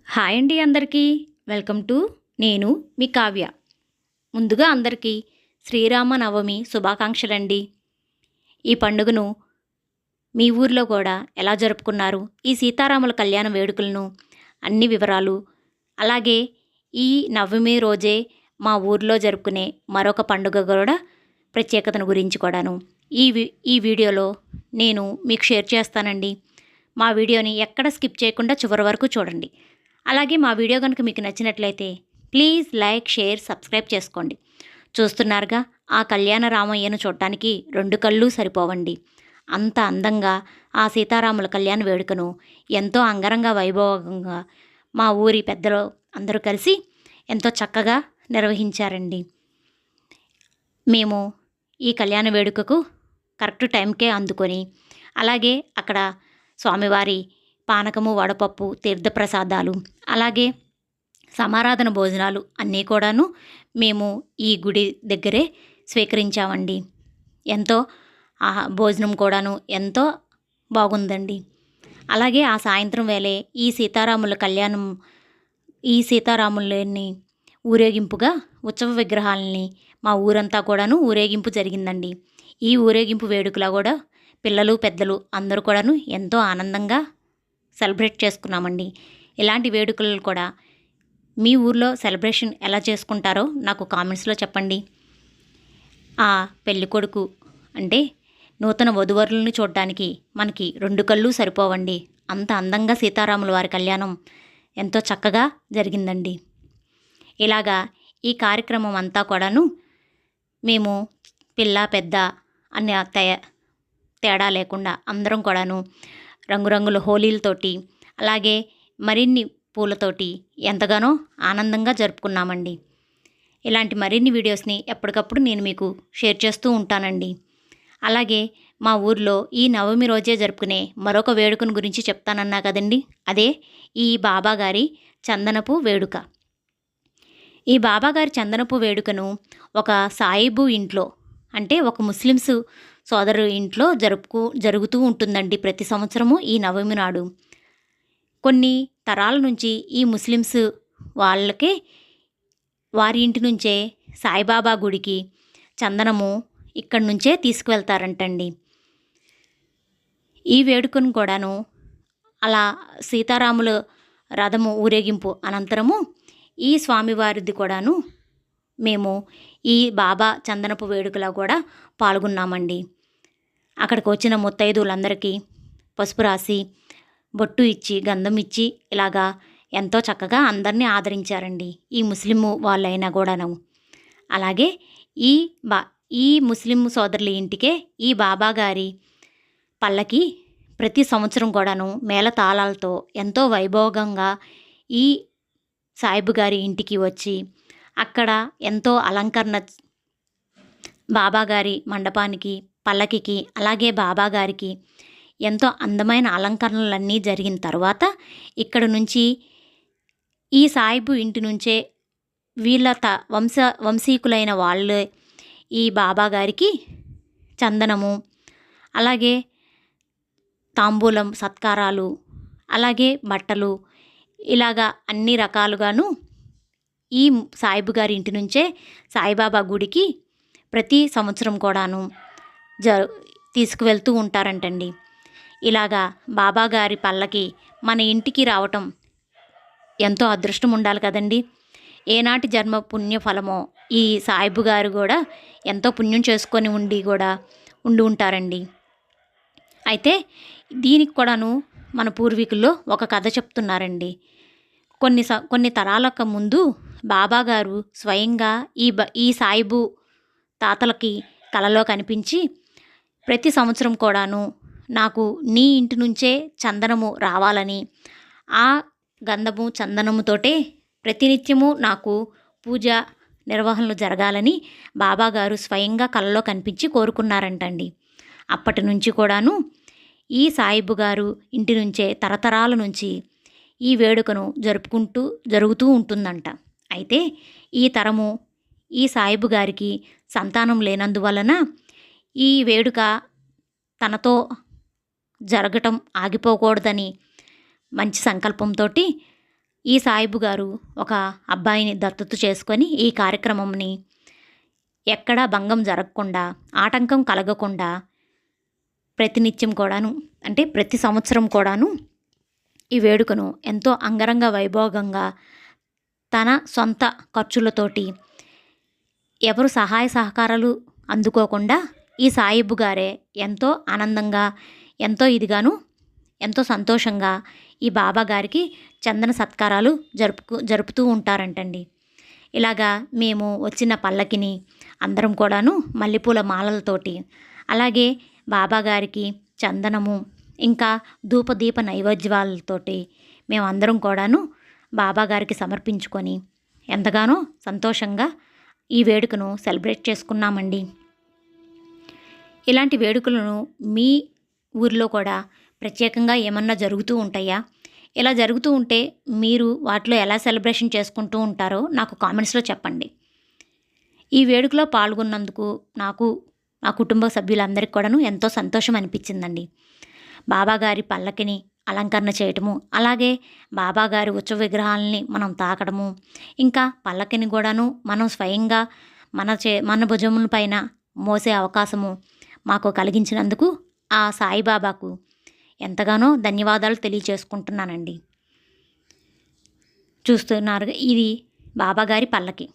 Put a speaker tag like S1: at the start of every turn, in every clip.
S1: Hi అండి అందరికీ. Welcome to నేను మీ కావ్య. ముందుగా అందరికీ శ్రీరామనవమి శుభాకాంక్షలండి. ఈ పండుగను మీ ఊర్లో కూడా ఎలా జరుపుకున్నారు, ఈ సీతారాముల కళ్యాణ వేడుకలను అన్ని వివరాలు, అలాగే ఈ నవమి రోజే మా ఊర్లో జరుపుకునే మరొక పండుగ కూడా ప్రత్యేకతను గురించి కూడాను ఈ వీడియోలో నేను మీకు షేర్ చేస్తానండి. మా వీడియోని ఎక్కడ స్కిప్ చేయకుండా చివరి వరకు చూడండి. అలాగే మా వీడియో కనుక మీకు నచ్చినట్లయితే ప్లీజ్ లైక్, షేర్, సబ్స్క్రైబ్ చేసుకోండి. చూస్తున్నారుగా, ఆ కళ్యాణ రామయ్యను చూడటానికి రెండు కళ్ళు సరిపోవండి. అంత అందంగా ఆ సీతారాముల కళ్యాణ వేడుకను ఎంతో అంగరంగ వైభవంగా మా ఊరి పెద్దలు అందరూ కలిసి ఎంతో చక్కగా నిర్వహించారండి. మేము ఈ కళ్యాణ వేడుకకు కరెక్ట్ టైంకే అందుకొని, అలాగే అక్కడ స్వామివారి పానకము, వడపప్పు, తీర్థప్రసాదాలు, అలాగే సమారాధన భోజనాలు అన్నీ కూడాను మేము ఈ గుడి దగ్గరే స్వీకరించామండి. ఎంతో భోజనం కూడాను ఎంతో బాగుందండి. అలాగే ఆ సాయంత్రం వేళే ఈ సీతారాములని ఊరేగింపుగా ఉత్సవ విగ్రహాలని మా ఊరంతా కూడాను ఊరేగింపు జరిగిందండి. ఈ ఊరేగింపు వేడుకలో కూడా పిల్లలు, పెద్దలు అందరూ కూడాను ఎంతో ఆనందంగా సెలబ్రేట్ చేసుకున్నామండి. ఇలాంటి వేడుకలు కూడా మీ ఊర్లో సెలబ్రేషన్ ఎలా చేసుకుంటారో నాకు కామెంట్స్లో చెప్పండి. ఆ పెళ్ళికొడుకు అంటే నూతన వధువరులను చూడడానికి మనకి రెండు కళ్ళు సరిపోవండి. అంత అందంగా సీతారాముల వారి కళ్యాణం ఎంతో చక్కగా జరిగిందండి. ఇలాగా ఈ కార్యక్రమం అంతా కూడాను మేము పిల్ల పెద్ద అనే తేడా లేకుండా అందరం కూడాను రంగురంగుల హోలీలతోటి, అలాగే మరిన్ని పూలతోటి ఎంతగానో ఆనందంగా జరుపుకున్నామండి. ఇలాంటి మరిన్ని వీడియోస్ని ఎప్పటికప్పుడు నేను మీకు షేర్ చేస్తూ ఉంటానండి. అలాగే మా ఊర్లో ఈ నవమి రోజే జరుపుకునే మరొక వేడుకను గురించి చెప్తానన్నా కదండి, అదే ఈ బాబాగారి చందనపు వేడుక. ఈ బాబాగారి చందనపు వేడుకను ఒక సాయిబు ఇంట్లో, అంటే ఒక ముస్లిమ్స్ సోదరు ఇంట్లో జరుగుతూ ఉంటుందండి ప్రతి సంవత్సరము ఈ నవమి నాడు. కొన్ని తరాల నుంచి ఈ ముస్లిమ్స్ వాళ్ళకి వారి ఇంటి నుంచే సాయిబాబా గుడికి చందనము ఇక్కడి నుంచే తీసుకువెళ్తారంటండి. ఈ వేడుకను కూడాను అలా సీతారాముల రథము ఊరేగింపు అనంతరము ఈ స్వామివారిది కూడాను మేము ఈ బాబా చందనపు వేడుకలో కూడా పాల్గొన్నామండి. అక్కడికి వచ్చిన ముత్తైదువులందరికీ పసుపు రాసి, బొట్టు ఇచ్చి, గంధం ఇచ్చి ఇలాగా ఎంతో చక్కగా అందరినీ ఆదరించారండి, ఈ ముస్లిం వాళ్ళైనా కూడాను. అలాగే ఈ ముస్లిం సోదరుల ఇంటికే ఈ బాబా గారి పల్లకి ప్రతి సంవత్సరం కూడాను మేళతాళాలతో ఎంతో వైభోగంగా ఈ సాయిబు గారి ఇంటికి వచ్చి అక్కడ ఎంతో అలంకరణ, బాబాగారి మండపానికి, పల్లకికి, అలాగే బాబాగారికి ఎంతో అందమైన అలంకరణలన్నీ జరిగిన తర్వాత ఇక్కడ నుంచి ఈ సాయిబు ఇంటి నుంచే వీళ్ళ వంశీకులైన వాళ్ళే ఈ బాబాగారికి చందనము, అలాగే తాంబూలం, సత్కారాలు, అలాగే బట్టలు, ఇలాగా అన్ని రకాలుగాను ఈ సాయిబు గారి ఇంటి నుంచే సాయిబాబా గుడికి ప్రతి సంవత్సరం కూడాను తీసుకువెళ్తూ ఉంటారంటండి. ఇలాగా బాబాగారి పల్లకి మన ఇంటికి రావటం ఎంతో అదృష్టం ఉండాలి కదండి. ఏనాటి జన్మ పుణ్య ఫలమో ఈ సాయిబు గారు కూడా ఎంతో పుణ్యం చేసుకొని ఉండి ఉంటారండి. అయితే దీనికి కూడాను మన పూర్వీకుల్లో ఒక కథ చెప్తున్నారండి. కొన్ని తరాలకు ముందు బాబాగారు స్వయంగా ఈ సాయిబు తాతలకి కలలో కనిపించి ప్రతి సంవత్సరం కూడాను నాకు నీ ఇంటి నుంచే చందనము రావాలని, ఆ గంధము చందనముతోటే ప్రతినిత్యము నాకు పూజ నిర్వహణలు జరగాలని బాబాగారు స్వయంగా కలలో కనిపించి కోరుకున్నారంటండి. అప్పటి నుంచి కూడాను ఈ సాయిబు గారు ఇంటి నుంచే తరతరాల నుంచి ఈ వేడుకను జరుగుతూ ఉంటుందంట. అయితే ఈ తరము ఈ సాయిబు గారికి సంతానం లేనందువలన ఈ వేడుక తనతో జరగటం ఆగిపోకూడదని మంచి సంకల్పంతో ఈ సాయిబు గారు ఒక అబ్బాయిని దత్తత చేసుకొని ఈ కార్యక్రమంని ఎక్కడా భంగం జరగకుండా, ఆటంకం కలగకుండా ప్రతినిత్యం కూడాను అంటే ప్రతి సంవత్సరం కూడాను ఈ వేడుకను ఎంతో అంగరంగ వైభోగంగా తన సొంత ఖర్చులతోటి ఎవరు సహాయ సహకారాలు అందుకోకుండా ఈ సాయిబు గారే ఎంతో ఆనందంగా, ఎంతో ఇదిగాను, ఎంతో సంతోషంగా ఈ బాబా గారికి చందన సత్కారాలు జరుపుతూ ఉంటారంటండి. ఇలాగా మేము వచ్చిన పల్లకిని అందరం కూడాను మల్లెపూల మాలలతోటి, అలాగే బాబా గారికి చందనము ఇంకా ధూపదీప నైవేద్యాలతోటి మేమందరం కూడాను బాబా గారికి సమర్పించుకొని ఎంతగానో సంతోషంగా ఈ వేడుకను సెలబ్రేట్ చేసుకున్నామండి. ఇలాంటి వేడుకలను మీ ఊరిలో కూడా ప్రత్యేకంగా ఏమన్నా జరుగుతూ ఉంటాయా? ఇలా జరుగుతూ ఉంటే మీరు వాటిలో ఎలా సెలబ్రేషన్ చేసుకుంటూ ఉంటారో నాకు కామెంట్స్లో చెప్పండి. ఈ వేడుకలో పాల్గొన్నందుకు నాకు, మా కుటుంబ సభ్యులందరికీ కూడాను ఎంతో సంతోషం అనిపించిందండి. బాబాగారి పల్లకిని అలంకరణ చేయటము, అలాగే బాబాగారి ఉత్సవ విగ్రహాలని మనం తాకడము, ఇంకా పల్లకిని కూడాను మనం స్వయంగా మన భుజముల పైన మోసే అవకాశము మాకు కలిగించినందుకు ఆ సాయిబాబాకు ఎంతగానో ధన్యవాదాలు తెలియచేసుకుంటున్నానండి. చూస్తున్నారు, ఇది బాబాగారి పల్లకి.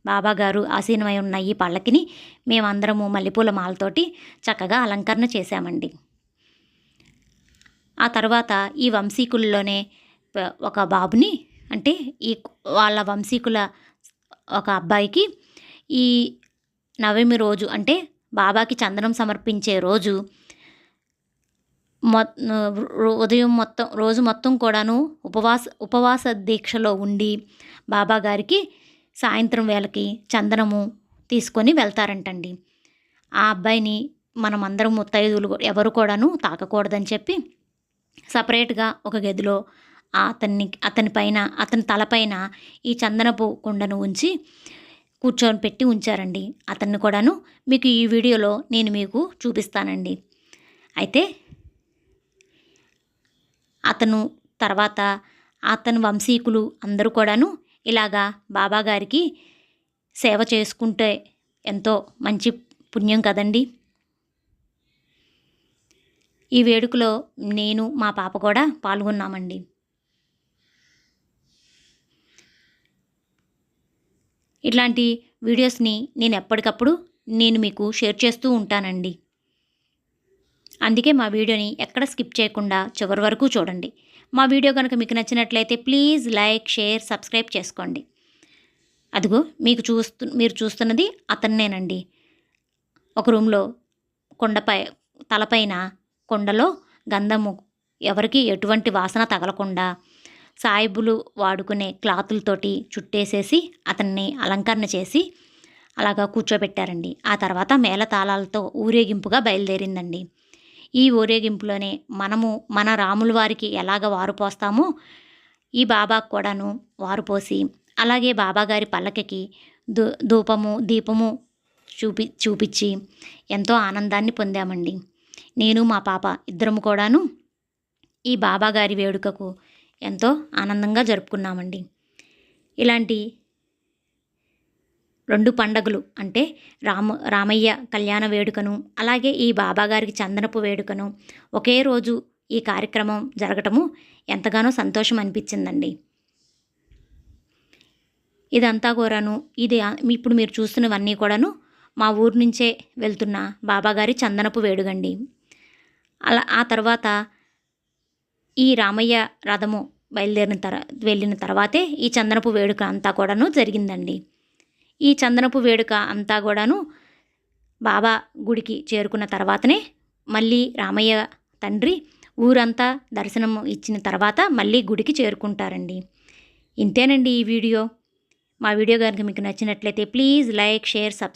S1: బాబాగారు ఆసీనమై ఉన్న ఈ పల్లకిని మేమందరము మల్లెపూల మాలతోటి చక్కగా అలంకరణ చేశామండి. ఆ తర్వాత ఈ వంశీకుల్లోనే ఒక బాబుని, అంటే ఈ వాళ్ళ వంశీకుల ఒక అబ్బాయికి ఈ నవమి రోజు అంటే బాబాకి చందనం సమర్పించే రోజు ఉదయం రోజు మొత్తం కూడాను ఉపవాస దీక్షలో ఉండి బాబా గారికి సాయంత్రం వేళకి చందనము తీసుకొని వెళ్తారంటండి. ఆ అబ్బాయిని మనమందరం ముత్తైదువులు ఎవరు కూడాను తాకకూడదని చెప్పి సపరేట్గా ఒక గదిలో అతని తలపైన ఈ చందనపు కుండను ఉంచి కూర్చొని పెట్టి ఉంచారండి. అతన్ని కూడాను మీకు ఈ వీడియోలో నేను మీకు చూపిస్తానండి. అయితే తర్వాత అతని వంశీకులు అందరూ కూడాను ఇలాగా బాబాగారికి సేవ చేసుకుంటే ఎంతో మంచి పుణ్యం కదండి. ఈ వేడుకలో నేను, మా పాప కూడా పాల్గొన్నామండి. ఇట్లాంటి వీడియోస్ని నేను ఎప్పటికప్పుడు మీకు షేర్ చేస్తూ ఉంటానండి. అందుకే మా వీడియోని ఎక్కడ స్కిప్ చేయకుండా చివరి వరకు చూడండి. మా వీడియో కనుక మీకు నచ్చినట్లయితే ప్లీజ్ లైక్, షేర్, సబ్స్క్రైబ్ చేసుకోండి. అదిగో మీరు చూస్తున్నది అతన్నేనండి. ఒక రూమ్లో తలపైన కొండలో గంధము ఎవరికి ఎటువంటి వాసన తగలకుండా సాయిబులు వాడుకునే క్లాతులతోటి చుట్టేసేసి అతన్ని అలంకరణ చేసి అలాగా కూర్చోబెట్టారండి. ఆ తర్వాత మేళతాళాలతో ఊరేగింపుగా బయలుదేరిందండి. ఈ ఊరేగింపులోనే మన రాముల వారికి ఎలాగ వారు పోస్తామో ఈ బాబాకు కూడాను వారు పోసి, అలాగే బాబాగారి పల్లకికి దీపము చూపించి ఎంతో ఆనందాన్ని పొందామండి. నేను, మా పాప ఇద్దరము కూడాను ఈ బాబాగారి వేడుకకు ఎంతో ఆనందంగా జరుపుకున్నామండి. ఇలాంటి 2 పండగలు అంటే రామయ్య కళ్యాణ వేడుకను, అలాగే ఈ బాబాగారికి చందనపు వేడుకను ఒకే రోజు ఈ కార్యక్రమం జరగటము ఎంతగానో సంతోషం అనిపించిందండి. ఇదంతా కూడాను ఇప్పుడు మీరు చూస్తున్నవన్నీ కూడాను మా ఊరు నుంచే వెళ్తున్న బాబాగారి చందనపు వేడుకండి. ఆ తర్వాత ఈ రామయ్య రథము వెళ్ళిన తర్వాతే ఈ చందనపు వేడుక అంతా కూడాను జరిగిందండి. ఈ చందనపు వేడుక అంతా కూడాను బాబా గుడికి చేరుకున్న తర్వాతనే మళ్ళీ రామయ్య తండ్రి ఊరంతా దర్శనం ఇచ్చిన తర్వాత మళ్ళీ గుడికి చేరుకుంటారండి. ఇంతేనండి ఈ వీడియో. మా వీడియో కనుక మీకు నచ్చినట్లయితే ప్లీజ్ లైక్, షేర్, సబ్స్క్రైబ్.